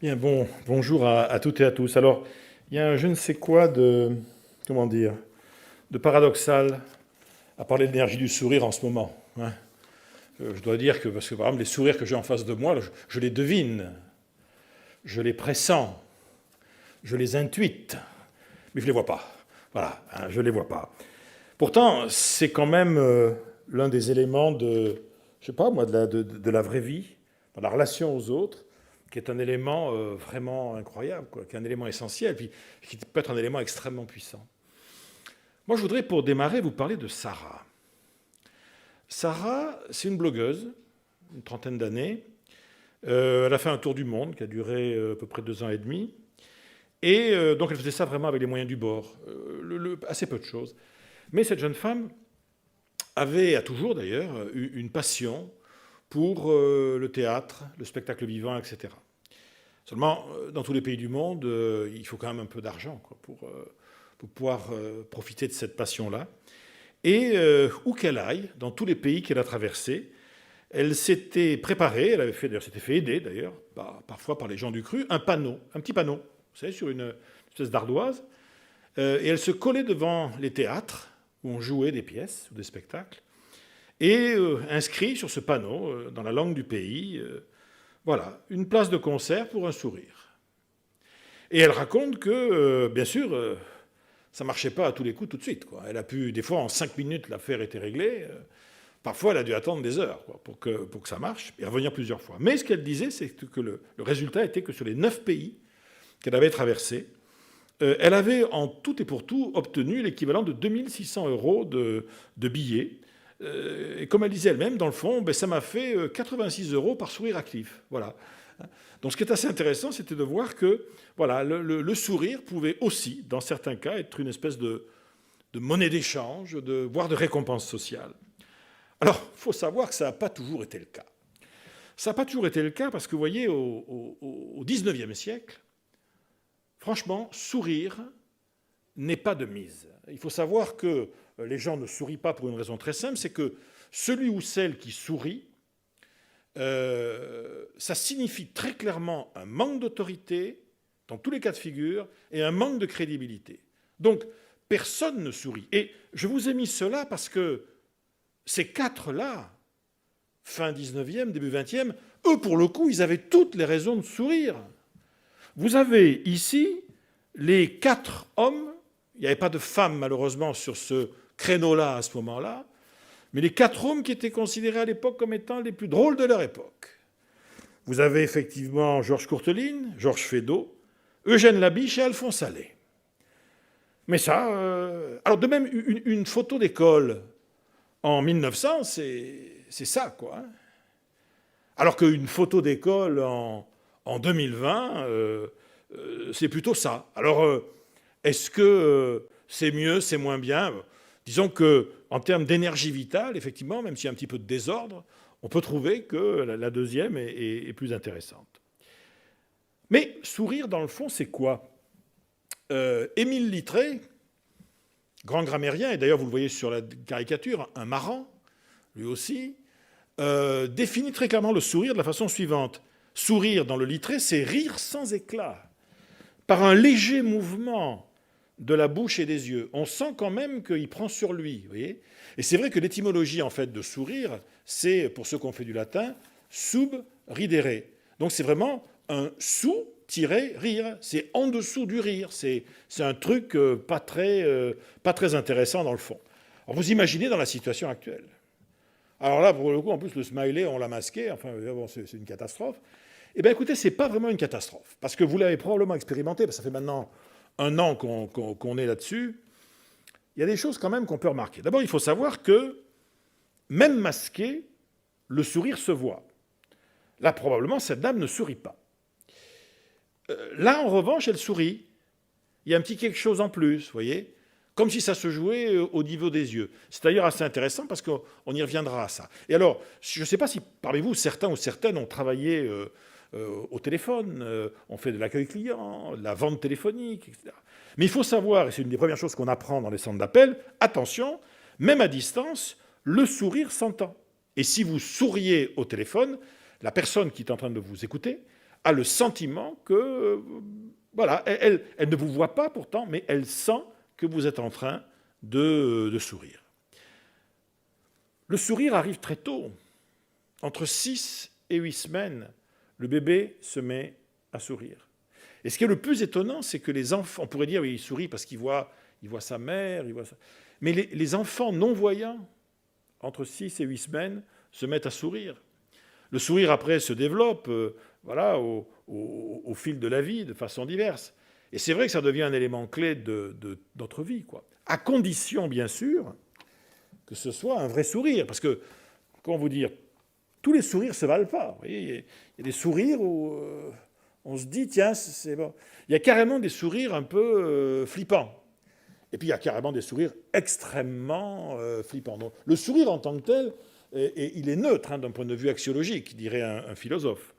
Bien, bonjour à toutes et à tous. Alors, il y a un je ne sais quoi de, comment dire, de paradoxal à parler de l'énergie du sourire en ce moment, hein. Je dois dire que, parce que par exemple, les sourires que j'ai en face de moi, je les devine, je les pressens, je les intuite, mais je ne les vois pas. Voilà, hein, je ne les vois pas. Pourtant, c'est quand même l'un des éléments de, je sais pas moi, de la vraie vie, dans la relation aux autres, qui est un élément vraiment incroyable, quoi, qui est un élément essentiel, puis qui peut être un élément extrêmement puissant. Moi, je voudrais, pour démarrer, vous parler de Sarah. Sarah, c'est une blogueuse, une trentaine d'années. Elle a fait un tour du monde qui a duré à peu près 2 ans et demi. Et donc, elle faisait ça vraiment avec les moyens du bord, assez peu de choses. Mais cette jeune femme a toujours d'ailleurs eu une passion pour le théâtre, le spectacle vivant, etc. Seulement, dans tous les pays du monde, il faut quand même un peu d'argent pour pouvoir profiter de cette passion-là. Et où qu'elle aille, dans tous les pays qu'elle a traversés, elle s'était préparée, elle s'était fait aider d'ailleurs, parfois par les gens du cru, un petit panneau, vous savez, sur une espèce d'ardoise, et elle se collait devant les théâtres où on jouait des pièces ou des spectacles, et inscrit sur ce panneau, dans la langue du pays, voilà, une place de concert pour un sourire. Et elle raconte que, bien sûr, ça ne marchait pas à tous les coups tout de suite, quoi. Elle a pu, des fois, en 5 minutes, l'affaire était réglée. Parfois, elle a dû attendre des heures, quoi, pour que ça marche, et revenir plusieurs fois. Mais ce qu'elle disait, c'est que le résultat était que sur les 9 pays qu'elle avait traversés, elle avait en tout et pour tout obtenu l'équivalent de 2600 euros de billets. Et comme elle disait elle-même, dans le fond, ça m'a fait 86 euros par sourire actif. Voilà. Donc ce qui est assez intéressant, c'était de voir que voilà, le sourire pouvait aussi, dans certains cas, être une espèce de monnaie d'échange, voire de récompense sociale. Alors, il faut savoir que ça n'a pas toujours été le cas. Ça n'a pas toujours été le cas parce que, vous voyez, au XIXe siècle, franchement, sourire n'est pas de mise. Il faut savoir que les gens ne sourient pas pour une raison très simple, c'est que celui ou celle qui sourit, ça signifie très clairement un manque d'autorité, dans tous les cas de figure, et un manque de crédibilité. Donc, personne ne sourit. Et je vous ai mis cela parce que ces quatre-là, fin 19e, début 20e, eux, pour le coup, ils avaient toutes les raisons de sourire. Vous avez ici les 4 hommes, il n'y avait pas de femmes malheureusement sur ce créneau-là à ce moment-là, mais les 4 hommes qui étaient considérés à l'époque comme étant les plus drôles de leur époque. Vous avez effectivement Georges Courteline, Georges Feydeau, Eugène Labiche et Alphonse Allais. Mais ça, alors de même une photo d'école en 1900, c'est ça, quoi, hein. Alors qu'une photo d'école en 2020, c'est plutôt ça. Alors, est-ce que c'est mieux, c'est moins bien? Disons qu'en termes d'énergie vitale, effectivement, même s'il y a un petit peu de désordre, on peut trouver que la deuxième est plus intéressante. Mais sourire, dans le fond, c'est quoi? Émile Littré, grand grammairien, et d'ailleurs vous le voyez sur la caricature, un marrant, lui aussi, définit très clairement le sourire de la façon suivante. Sourire dans le Littré, c'est rire sans éclat, par un léger mouvement de la bouche et des yeux. On sent quand même qu'il prend sur lui, vous voyez. Et c'est vrai que l'étymologie en fait de sourire, c'est, pour ceux qui ont fait du latin, sub ridere. Donc c'est vraiment un sous-rire, c'est en dessous du rire. C'est un truc pas très intéressant dans le fond. Alors vous imaginez dans la situation actuelle. Alors là, pour le coup, en plus, le smiley, on l'a masqué, enfin, bon, c'est une catastrophe. Eh bien, écoutez, ce n'est pas vraiment une catastrophe, parce que vous l'avez probablement expérimenté, parce que ça fait maintenant 1 an qu'on est là-dessus. Il y a des choses quand même qu'on peut remarquer. D'abord, il faut savoir que, même masqué, le sourire se voit. Là, probablement, cette dame ne sourit pas. Là, en revanche, elle sourit. Il y a un petit quelque chose en plus, vous voyez, comme si ça se jouait au niveau des yeux. C'est d'ailleurs assez intéressant parce qu'on y reviendra à ça. Et alors, je ne sais pas si parmi vous, certains ou certaines ont travaillé au téléphone, ont fait de l'accueil client, de la vente téléphonique, etc. Mais il faut savoir, et c'est une des premières choses qu'on apprend dans les centres d'appel, attention, même à distance, le sourire s'entend. Et si vous souriez au téléphone, la personne qui est en train de vous écouter a le sentiment que, voilà, elle ne vous voit pas pourtant, mais elle sent que vous êtes en train de sourire. Le sourire arrive très tôt. Entre 6 et 8 semaines, le bébé se met à sourire. Et ce qui est le plus étonnant, c'est que les enfants, on pourrait dire, oui, il sourit parce qu'il voit sa mère, mais les enfants non-voyants, entre 6 et 8 semaines, se mettent à sourire. Le sourire, après, se développe voilà, au fil de la vie, de façon diverse. Et c'est vrai que ça devient un élément clé de notre vie, quoi. À condition, bien sûr, que ce soit un vrai sourire. Parce que, comment vous dire, tous les sourires ne se valent pas. Vous voyez, il y a des sourires où on se dit, tiens, c'est bon. Il y a carrément des sourires un peu flippants. Et puis il y a carrément des sourires extrêmement flippants. Donc, le sourire en tant que tel, il est neutre d'un point de vue axiologique, dirait un philosophe.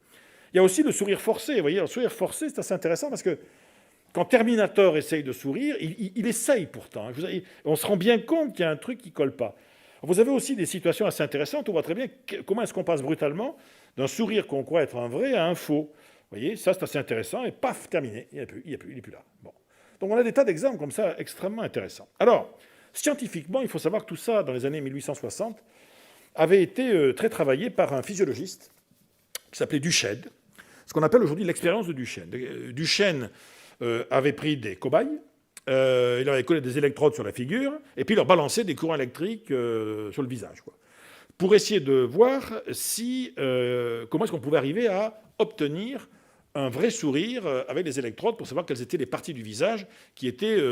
Il y a aussi le sourire forcé. Vous voyez, le sourire forcé, c'est assez intéressant parce que quand Terminator essaye de sourire, il essaye pourtant. On se rend bien compte qu'il y a un truc qui ne colle pas. Vous avez aussi des situations assez intéressantes. On voit très bien comment est-ce qu'on passe brutalement d'un sourire qu'on croit être un vrai à un faux. Vous voyez, ça c'est assez intéressant. Et paf, terminé. Il n'est plus là. Bon. Donc on a des tas d'exemples comme ça extrêmement intéressants. Alors, scientifiquement, il faut savoir que tout ça, dans les années 1860, avait été très travaillé par un physiologiste qui s'appelait Duchenne, ce qu'on appelle aujourd'hui l'expérience de Duchenne. Duchenne avait pris des cobayes, il avait collé des électrodes sur la figure, et puis il leur balançait des courants électriques sur le visage, quoi, pour essayer de voir comment est-ce qu'on pouvait arriver à obtenir un vrai sourire avec des électrodes pour savoir quelles étaient les parties du visage qui étaient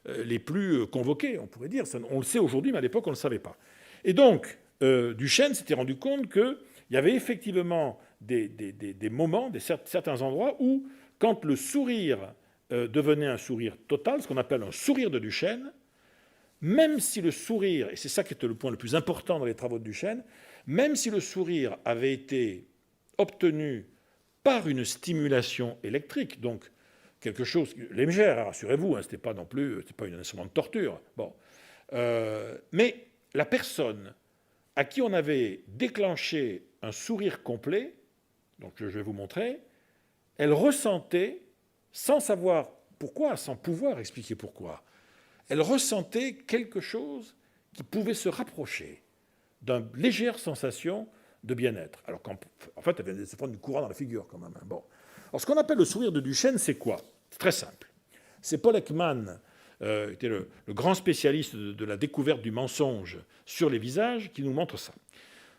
les plus convoquées, on pourrait dire. On le sait aujourd'hui, mais à l'époque, on ne le savait pas. Et donc, Duchenne s'était rendu compte qu'il y avait effectivement des moments, certains endroits où, quand le sourire devenait un sourire total, ce qu'on appelle un sourire de Duchenne, même si le sourire, et c'est ça qui était le point le plus important dans les travaux de Duchenne, même si le sourire avait été obtenu par une stimulation électrique, donc quelque chose légère, rassurez-vous, c'était pas non plus, c'était pas un instrument de torture. Bon, mais la personne à qui on avait déclenché un sourire complet, donc je vais vous montrer, elle ressentait, sans savoir pourquoi, sans pouvoir expliquer pourquoi, elle ressentait quelque chose qui pouvait se rapprocher d'une légère sensation de bien-être. Alors qu'en fait, elle venait de se prendre du courant dans la figure quand même. Bon. Alors ce qu'on appelle le sourire de Duchenne, c'est quoi? C'est très simple. C'est Paul Ekman, qui était le grand spécialiste de la découverte du mensonge sur les visages, qui nous montre ça.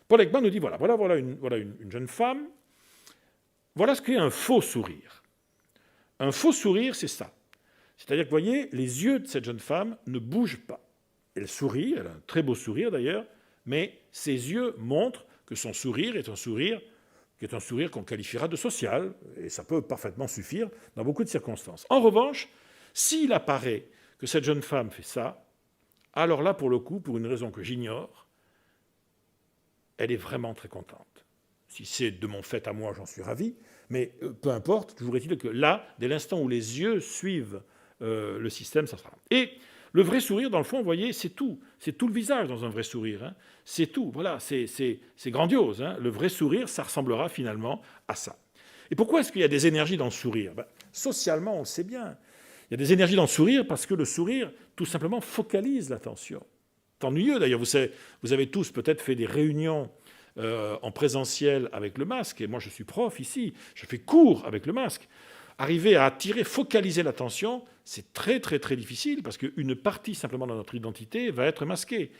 Paul Ekman nous dit, voilà une jeune femme, voilà ce qu'est un faux sourire. Un faux sourire, c'est ça. C'est-à-dire que, vous voyez, les yeux de cette jeune femme ne bougent pas. Elle sourit, elle a un très beau sourire d'ailleurs, mais ses yeux montrent que son sourire est un sourire qu'on qualifiera de social, et ça peut parfaitement suffire dans beaucoup de circonstances. En revanche, s'il apparaît que cette jeune femme fait ça, alors là, pour le coup, pour une raison que j'ignore, elle est vraiment très contente. Si c'est de mon fait à moi, j'en suis ravi, mais peu importe, toujours est-il que là, dès l'instant où les yeux suivent le système, ça sera. Et le vrai sourire, dans le fond, vous voyez, c'est tout. C'est tout le visage dans un vrai sourire. Hein. C'est tout. Voilà, c'est grandiose. Hein. Le vrai sourire, ça ressemblera finalement à ça. Et pourquoi est-ce qu'il y a des énergies dans le sourire? Socialement, on le sait bien. Il y a des énergies dans le sourire parce que le sourire, tout simplement, focalise l'attention. C'est ennuyeux, d'ailleurs. Vous avez tous peut-être fait des réunions en présentiel avec le masque. Et moi, je suis prof ici. Je fais cours avec le masque. Arriver à attirer, focaliser l'attention, c'est très, très, très difficile parce qu'une partie simplement de notre identité va être masquée.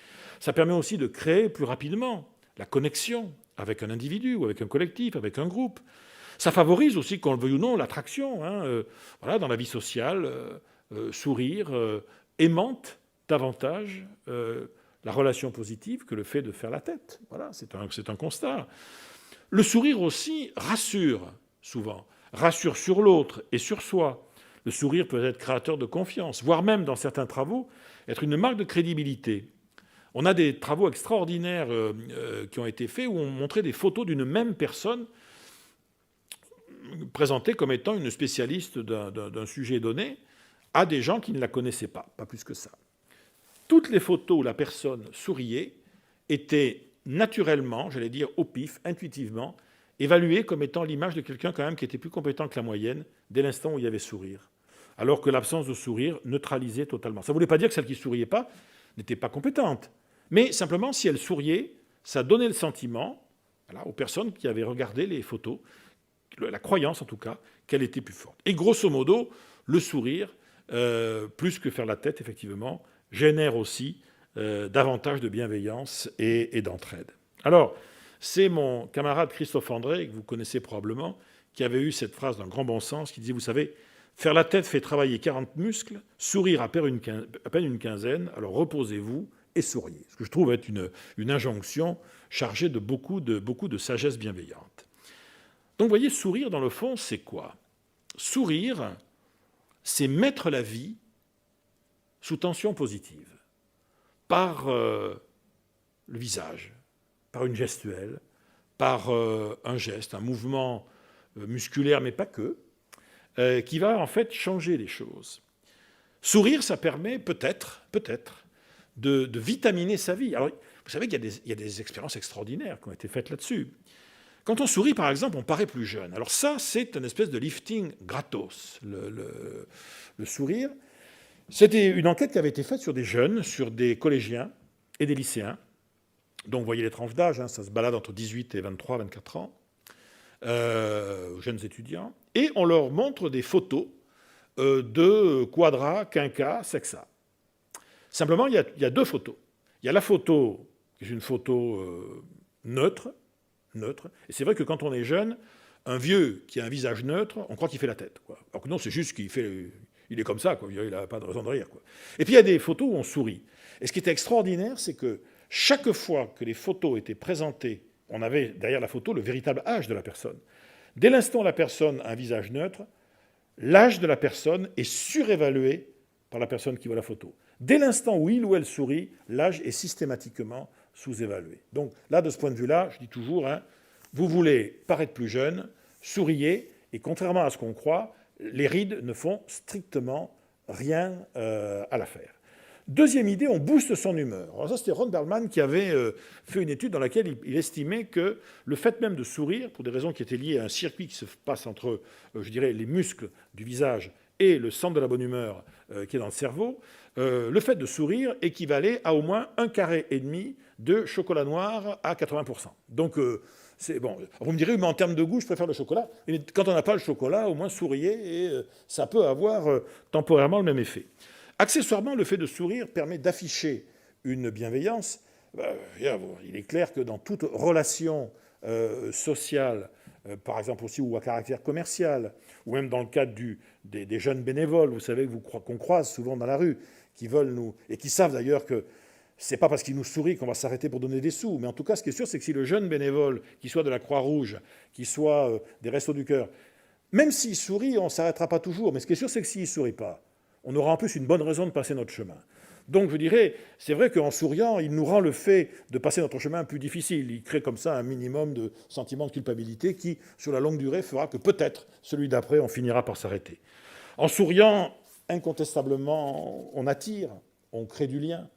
Ça permet aussi de créer plus rapidement la connexion avec un individu ou avec un collectif, avec un groupe. Ça favorise aussi, qu'on le veuille ou non, l'attraction. Voilà, dans la vie sociale, sourire aimante davantage la relation positive que le fait de faire la tête. Voilà, c'est un constat. Le sourire aussi rassure souvent. Rassure sur l'autre et sur soi. Le sourire peut être créateur de confiance, voire même, dans certains travaux, être une marque de crédibilité. On a des travaux extraordinaires qui ont été faits où on montrait des photos d'une même personne présentée comme étant une spécialiste d'un sujet donné à des gens qui ne la connaissaient pas plus que ça. Toutes les photos où la personne souriait étaient naturellement, j'allais dire au pif, intuitivement, évalué comme étant l'image de quelqu'un quand même qui était plus compétent que la moyenne dès l'instant où il y avait sourire, alors que l'absence de sourire neutralisait totalement. Ça ne voulait pas dire que celle qui ne souriait pas n'était pas compétente, mais simplement si elle souriait, ça donnait le sentiment, voilà, aux personnes qui avaient regardé les photos, la croyance en tout cas, qu'elle était plus forte. Et grosso modo, le sourire, plus que faire la tête, effectivement, génère aussi davantage de bienveillance et d'entraide. Alors, c'est mon camarade Christophe André, que vous connaissez probablement, qui avait eu cette phrase d'un grand bon sens, qui disait, vous savez, faire la tête fait travailler 40 muscles, sourire à peine une quinzaine, alors reposez-vous et souriez. Ce que je trouve être une injonction chargée de beaucoup de sagesse bienveillante. Donc, vous voyez, sourire, dans le fond, c'est quoi? Sourire, c'est mettre la vie sous tension positive, par le visage, par une gestuelle, par un geste, un mouvement musculaire, mais pas que, qui va en fait changer les choses. Sourire, ça permet peut-être de vitaminer sa vie. Alors, vous savez qu'il y a des expériences extraordinaires qui ont été faites là-dessus. Quand on sourit, par exemple, on paraît plus jeune. Alors ça, c'est une espèce de lifting gratos, le sourire. C'était une enquête qui avait été faite sur des jeunes, sur des collégiens et des lycéens. Donc, vous voyez les tranches d'âge, ça se balade entre 18 et 23, 24 ans, jeunes étudiants. Et on leur montre des photos de quadra, quinca, sexa. Simplement, il y a deux photos. Il y a la photo, qui est une photo neutre. Et c'est vrai que quand on est jeune, un vieux qui a un visage neutre, on croit qu'il fait la tête, quoi. Alors que non, c'est juste qu'il est comme ça, quoi. Il n'a pas de raison de rire, quoi. Et puis il y a des photos où on sourit. Et ce qui était extraordinaire, c'est que chaque fois que les photos étaient présentées, on avait derrière la photo le véritable âge de la personne. Dès l'instant où la personne a un visage neutre, l'âge de la personne est surévalué par la personne qui voit la photo. Dès l'instant où il ou elle sourit, l'âge est systématiquement sous-évalué. Donc là, de ce point de vue-là, je dis toujours, vous voulez paraître plus jeune, souriez, et contrairement à ce qu'on croit, les rides ne font strictement rien à l'affaire. Deuxième idée, on booste son humeur. Alors ça, c'était Ron Perlman qui avait fait une étude dans laquelle il estimait que le fait même de sourire, pour des raisons qui étaient liées à un circuit qui se passe entre, je dirais, les muscles du visage et le centre de la bonne humeur qui est dans le cerveau, le fait de sourire équivalait à au moins 1,5 carré de chocolat noir à 80%. Donc, c'est bon. Vous me direz, mais en termes de goût, je préfère le chocolat. Mais quand on n'a pas le chocolat, au moins souriez et ça peut avoir temporairement le même effet. Accessoirement, le fait de sourire permet d'afficher une bienveillance. Il est clair que dans toute relation sociale, par exemple aussi, ou à caractère commercial, ou même dans le cadre des jeunes bénévoles, vous savez, qu'on croise souvent dans la rue, qui veulent nous, et qui savent d'ailleurs que c'est pas parce qu'ils nous sourient qu'on va s'arrêter pour donner des sous, mais en tout cas, ce qui est sûr, c'est que si le jeune bénévole, qu'il soit de la Croix-Rouge, qu'il soit des Restos du Cœur, même s'il sourit, on ne s'arrêtera pas toujours, mais ce qui est sûr, c'est que s'il ne sourit pas, on aura en plus une bonne raison de passer notre chemin. Donc je dirais, c'est vrai qu'en souriant, il nous rend le fait de passer notre chemin plus difficile. Il crée comme ça un minimum de sentiment de culpabilité qui, sur la longue durée, fera que peut-être celui d'après, on finira par s'arrêter. En souriant, incontestablement, on attire, on crée du lien.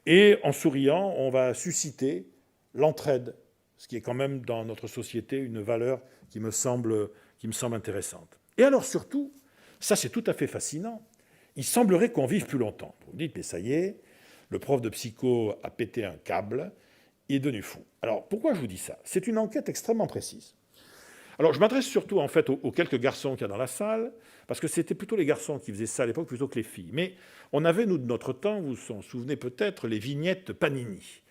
Et en souriant, on va susciter l'entraide, ce qui est quand même dans notre société une valeur qui me semble intéressante. Et alors surtout, ça c'est tout à fait fascinant, il semblerait qu'on vive plus longtemps. Vous me dites, mais ça y est, le prof de psycho a pété un câble, il est devenu fou. Alors pourquoi je vous dis ça? C'est une enquête extrêmement précise. Alors je m'adresse surtout en fait aux quelques garçons qu'il y a dans la salle, parce que c'était plutôt les garçons qui faisaient ça à l'époque plutôt que les filles. Mais on avait, nous, de notre temps, vous vous en souvenez peut-être, les vignettes Panini.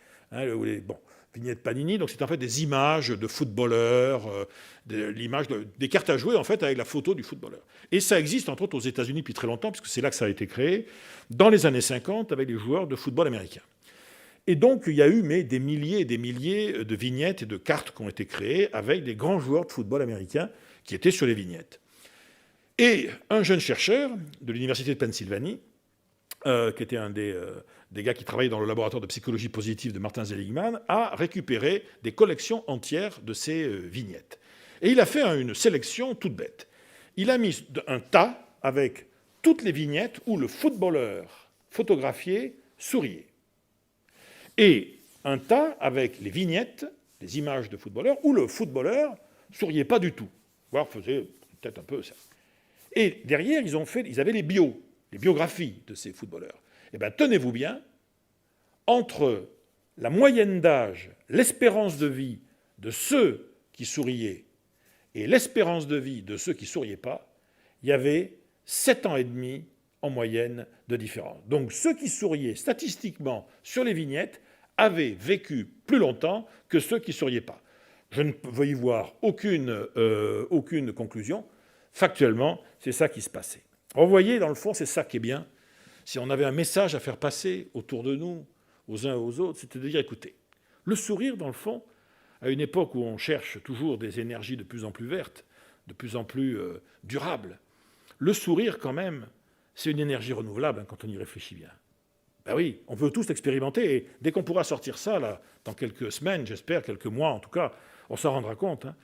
Vignettes Panini, donc c'est en fait des images de footballeurs, l'image des cartes à jouer en fait avec la photo du footballeur. Et ça existe entre autres aux États-Unis depuis très longtemps, puisque c'est là que ça a été créé, dans les années 50 avec les joueurs de football américains. Et donc il y a eu des milliers et des milliers de vignettes et de cartes qui ont été créées avec des grands joueurs de football américains qui étaient sur les vignettes. Et un jeune chercheur de l'université de Pennsylvanie, qui était un des gars qui travaillait dans le laboratoire de psychologie positive de Martin Seligman, a récupéré des collections entières de ces vignettes. Et il a fait une sélection toute bête. Il a mis un tas avec toutes les vignettes où le footballeur photographié souriait. Et un tas avec les vignettes, les images de footballeurs, où le footballeur souriait pas du tout, voire faisait peut-être un peu ça. Et derrière, ils avaient les biographies de ces footballeurs. Eh bien, tenez-vous bien, entre la moyenne d'âge, l'espérance de vie de ceux qui souriaient et l'espérance de vie de ceux qui ne souriaient pas, il y avait 7 ans et demi en moyenne de différence. Donc ceux qui souriaient statistiquement sur les vignettes avaient vécu plus longtemps que ceux qui ne souriaient pas. Je ne veux y voir aucune conclusion. Factuellement, c'est ça qui se passait. Alors, vous voyez, dans le fond, c'est ça qui est bien. Si on avait un message à faire passer autour de nous, aux uns et aux autres, c'était de dire, écoutez, le sourire, dans le fond, à une époque où on cherche toujours des énergies de plus en plus vertes, de plus en plus durables, le sourire, quand même, c'est une énergie renouvelable, hein, quand on y réfléchit bien. Ben oui, on veut tous l'expérimenter, et dès qu'on pourra sortir ça, là, dans quelques semaines, j'espère, quelques mois en tout cas, on s'en rendra compte. Hein.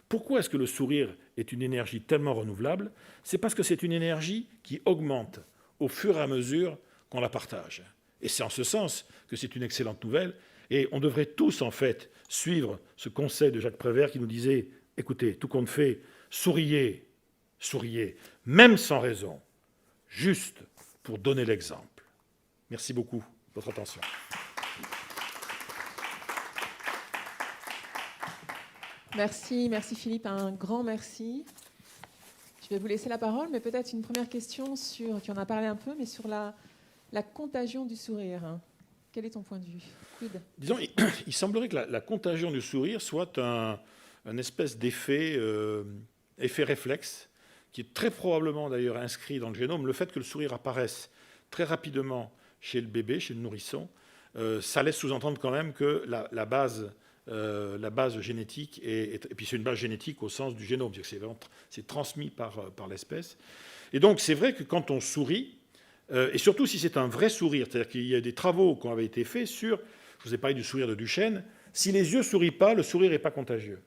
Pourquoi est-ce que le sourire est une énergie tellement renouvelable? C'est parce que c'est une énergie qui augmente au fur et à mesure qu'on la partage. Et c'est en ce sens que c'est une excellente nouvelle, et on devrait tous, en fait, suivre ce conseil de Jacques Prévert qui nous disait, écoutez, tout compte fait, souriez, souriez, même sans raison, juste pour donner l'exemple. Merci beaucoup de votre attention. Merci Philippe, un grand merci. Je vais vous laisser la parole, mais peut-être une première question sur, tu en as parlé un peu, mais sur la contagion du sourire. Quel est ton point de vue? Disons, il semblerait que la contagion du sourire soit un espèce d'effet effet réflexe, qui est très probablement d'ailleurs inscrit dans le génome. Le fait que le sourire apparaisse très rapidement chez le bébé, chez le nourrisson, ça laisse sous-entendre quand même que la base génétique, et puis c'est une base génétique au sens du génome, c'est transmis par l'espèce. Et donc c'est vrai que quand on sourit, et surtout si c'est un vrai sourire, c'est-à-dire qu'il y a des travaux qui avaient été faits sur, je vous ai parlé du sourire de Duchenne, si les yeux ne sourient pas, le sourire n'est pas contagieux.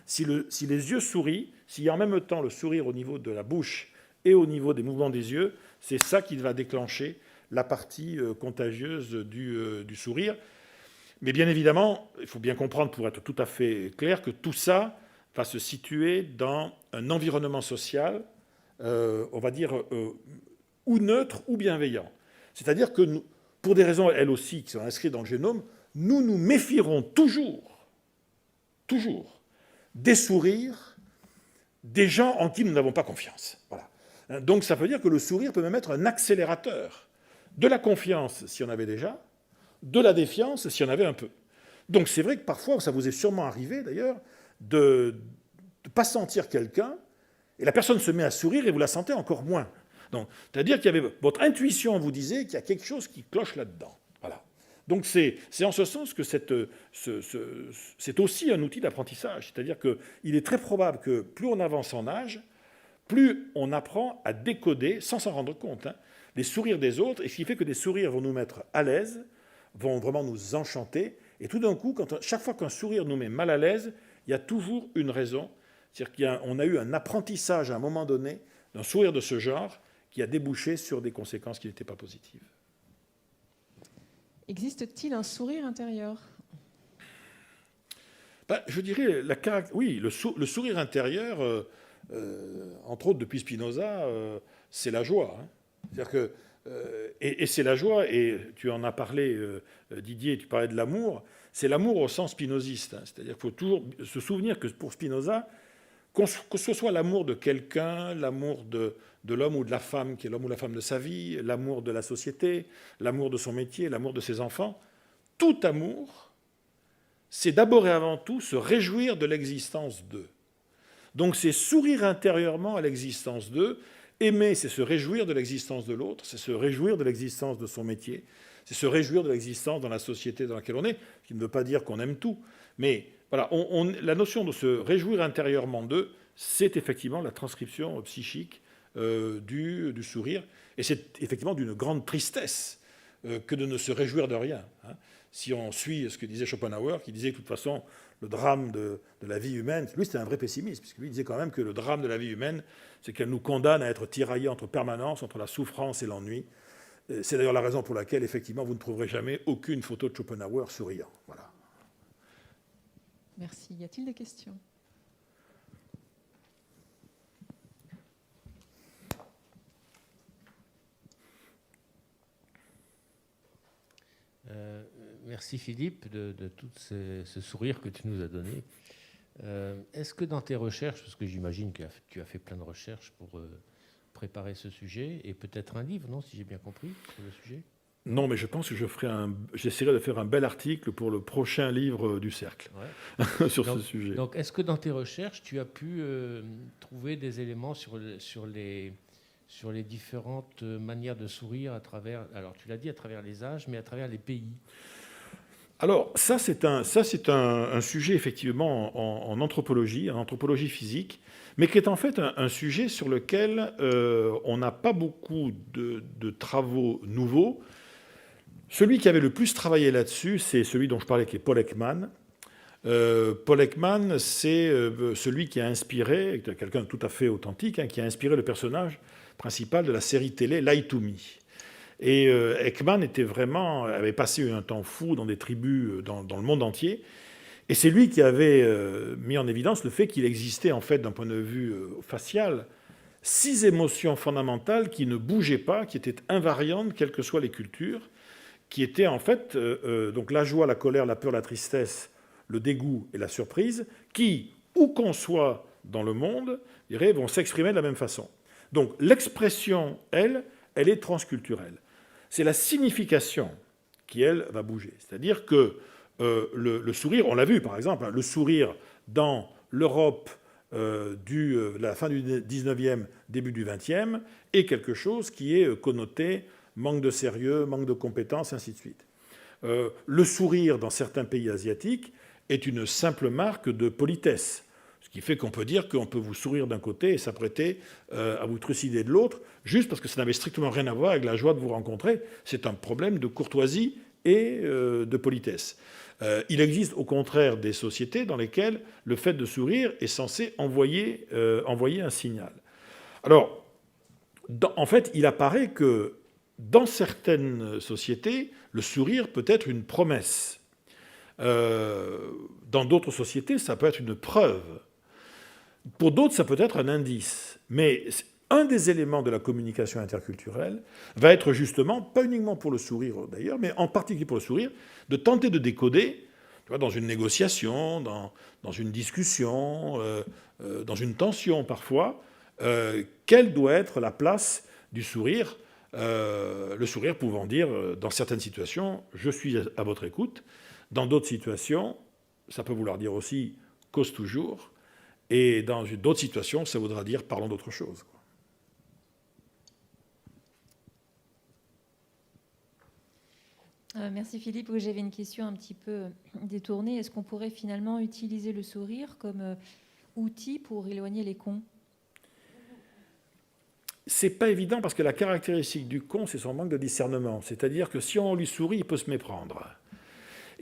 Si les yeux sourient, s'il y a en même temps le sourire au niveau de la bouche et au niveau des mouvements des yeux, c'est ça qui va déclencher la partie contagieuse du sourire. Mais bien évidemment, il faut bien comprendre, pour être tout à fait clair, que tout ça va se situer dans un environnement social, on va dire, ou neutre ou bienveillant. C'est-à-dire que, nous, pour des raisons, elles aussi, qui sont inscrites dans le génome, nous nous méfierons toujours des sourires des gens en qui nous n'avons pas confiance. Voilà. Donc ça veut dire que le sourire peut même être un accélérateur de la confiance, si on avait déjà, de la défiance, si on avait un peu. Donc c'est vrai que parfois, ça vous est sûrement arrivé d'ailleurs, de ne pas sentir quelqu'un, et la personne se met à sourire et vous la sentez encore moins. C'est-à-dire qu'il y avait votre intuition vous disait qu'il y a quelque chose qui cloche là-dedans. Voilà. Donc c'est en ce sens que c'est aussi un outil d'apprentissage. C'est-à-dire qu'il est très probable que plus on avance en âge, plus on apprend à décoder, sans s'en rendre compte, les sourires des autres, et ce qui fait que des sourires vont nous mettre à l'aise, vont vraiment nous enchanter. Et tout d'un coup, chaque fois qu'un sourire nous met mal à l'aise, il y a toujours une raison. C'est-à-dire qu'on a eu un apprentissage à un moment donné d'un sourire de ce genre qui a débouché sur des conséquences qui n'étaient pas positives. Existe-t-il un sourire intérieur? Je dirais, oui, le sourire intérieur, entre autres depuis Spinoza, c'est la joie. C'est-à-dire que, et c'est la joie, et tu en as parlé, Didier, tu parlais de l'amour, c'est l'amour au sens spinoziste. C'est-à-dire qu'il faut toujours se souvenir que pour Spinoza, que ce soit l'amour de quelqu'un, l'amour de l'homme ou de la femme, qui est l'homme ou la femme de sa vie, l'amour de la société, l'amour de son métier, l'amour de ses enfants, tout amour, c'est d'abord et avant tout se réjouir de l'existence d'eux. Donc c'est sourire intérieurement à l'existence d'eux. Aimer, c'est se réjouir de l'existence de l'autre, c'est se réjouir de l'existence de son métier, c'est se réjouir de l'existence dans la société dans laquelle on est, ce qui ne veut pas dire qu'on aime tout, mais voilà, la notion de se réjouir intérieurement d'eux, c'est effectivement la transcription psychique du sourire. Et c'est effectivement d'une grande tristesse que de ne se réjouir de rien. Si on suit ce que disait Schopenhauer, qui disait que de toute façon, le drame de la vie humaine, lui c'était un vrai pessimiste, puisque lui disait quand même que le drame de la vie humaine, c'est qu'elle nous condamne à être tiraillés entre permanence, entre la souffrance et l'ennui. C'est d'ailleurs la raison pour laquelle, effectivement, vous ne trouverez jamais aucune photo de Schopenhauer souriant. Voilà. Merci. Y a-t-il des questions? Merci Philippe de tout ce sourire que tu nous as donné. Est-ce que dans tes recherches, parce que j'imagine que tu as fait plein de recherches pour préparer ce sujet, et peut-être un livre, non, si j'ai bien compris, sur le sujet? Non, mais je pense que j'essaierai de faire un bel article pour le prochain livre du Cercle sur ce sujet. Donc, est-ce que dans tes recherches, tu as pu trouver des éléments sur les différentes manières de sourire à travers, alors tu l'as dit, à travers les âges, mais à travers les pays? Alors, ça, c'est un sujet, effectivement, en anthropologie physique, mais qui est en fait un sujet sur lequel on n'a pas beaucoup de travaux nouveaux. Celui qui avait le plus travaillé là-dessus, c'est celui dont je parlais, qui est Paul Ekman. Paul Ekman, c'est celui qui a inspiré, quelqu'un de tout à fait authentique, qui a inspiré le personnage principal de la série télé Lie to Me. Et Ekman avait passé un temps fou dans des tribus dans le monde entier. Et c'est lui qui avait mis en évidence le fait qu'il existait, en fait, d'un point de vue facial, 6 émotions fondamentales qui ne bougeaient pas, qui étaient invariantes, quelles que soient les cultures, qui étaient en fait donc la joie, la colère, la peur, la tristesse, le dégoût et la surprise, qui, où qu'on soit dans le monde, vont s'exprimer de la même façon. Donc l'expression, elle est transculturelle. C'est la signification qui, elle, va bouger. C'est-à-dire que le sourire, on l'a vu par exemple, le sourire dans l'Europe de la fin du 19e, début du 20e, est quelque chose qui est connoté manque de sérieux, manque de compétences, ainsi de suite. Le sourire dans certains pays asiatiques est une simple marque de politesse. Ce qui fait qu'on peut dire qu'on peut vous sourire d'un côté et s'apprêter à vous trucider de l'autre, juste parce que ça n'avait strictement rien à voir avec la joie de vous rencontrer. C'est un problème de courtoisie et de politesse. Il existe au contraire des sociétés dans lesquelles le fait de sourire est censé envoyer un signal. Alors, en fait, il apparaît que dans certaines sociétés, le sourire peut être une promesse. Dans d'autres sociétés, ça peut être une preuve. Pour d'autres, ça peut être un indice. Mais un des éléments de la communication interculturelle va être justement, pas uniquement pour le sourire d'ailleurs, mais en particulier pour le sourire, de tenter de décoder, tu vois, dans une négociation, dans une discussion, dans une tension parfois, quelle doit être la place du sourire, le sourire pouvant dire, dans certaines situations, je suis à votre écoute. Dans d'autres situations, ça peut vouloir dire aussi cause toujours. Et dans d'autres situations, ça voudra dire parlons d'autre chose. Merci Philippe. Oui, j'avais une question un petit peu détournée. Est-ce qu'on pourrait finalement utiliser le sourire comme outil pour éloigner les cons? C'est pas évident parce que la caractéristique du con, c'est son manque de discernement. C'est-à-dire que si on lui sourit, il peut se méprendre.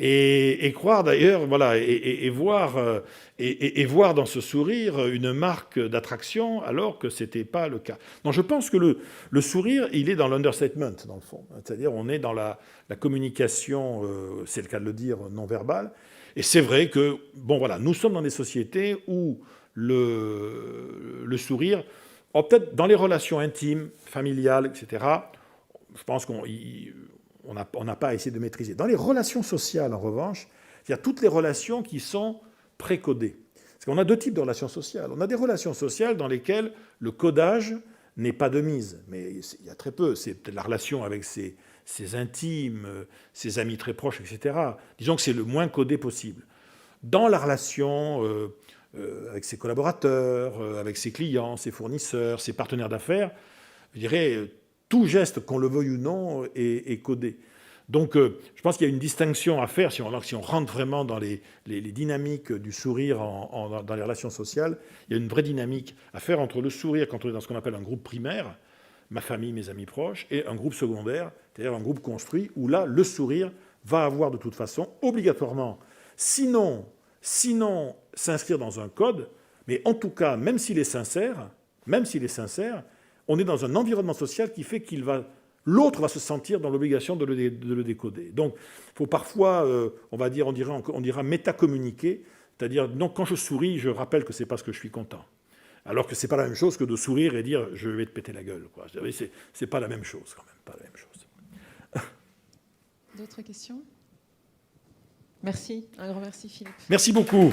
Et croire d'ailleurs, voilà, et voir dans ce sourire une marque d'attraction alors que ce n'était pas le cas. Donc je pense que le sourire, il est dans l'understatement, dans le fond. C'est-à-dire on est dans la communication, c'est le cas de le dire, non verbale. Et c'est vrai que, bon voilà, nous sommes dans des sociétés où le sourire, peut-être dans les relations intimes, familiales, etc., je pense qu'on n'a pas à essayer de maîtriser. Dans les relations sociales, en revanche, il y a toutes les relations qui sont précodées. Parce qu'on a 2 types de relations sociales. On a des relations sociales dans lesquelles le codage n'est pas de mise. Mais il y a très peu. C'est peut-être la relation avec ses intimes, ses amis très proches, etc. Disons que c'est le moins codé possible. Dans la relation avec ses collaborateurs, avec ses clients, ses fournisseurs, ses partenaires d'affaires, je dirais, tout geste, qu'on le veuille ou non, est codé. Donc, je pense qu'il y a une distinction à faire, si on rentre vraiment dans les dynamiques du sourire dans les relations sociales, il y a une vraie dynamique à faire entre le sourire quand on est dans ce qu'on appelle un groupe primaire, ma famille, mes amis proches, et un groupe secondaire, c'est-à-dire un groupe construit, où là, le sourire va avoir de toute façon, obligatoirement, sinon s'inscrire dans un code, mais en tout cas, même s'il est sincère, on est dans un environnement social qui fait l'autre va se sentir dans l'obligation de le décoder. Donc, il faut parfois, on dira métacommuniquer, c'est-à-dire, donc, quand je souris, je rappelle que c'est parce que je suis content. Alors que c'est pas la même chose que de sourire et dire je vais te péter la gueule. C'est pas la même chose quand même, pas la même chose. D'autres questions? Merci, un grand merci Philippe. Merci beaucoup.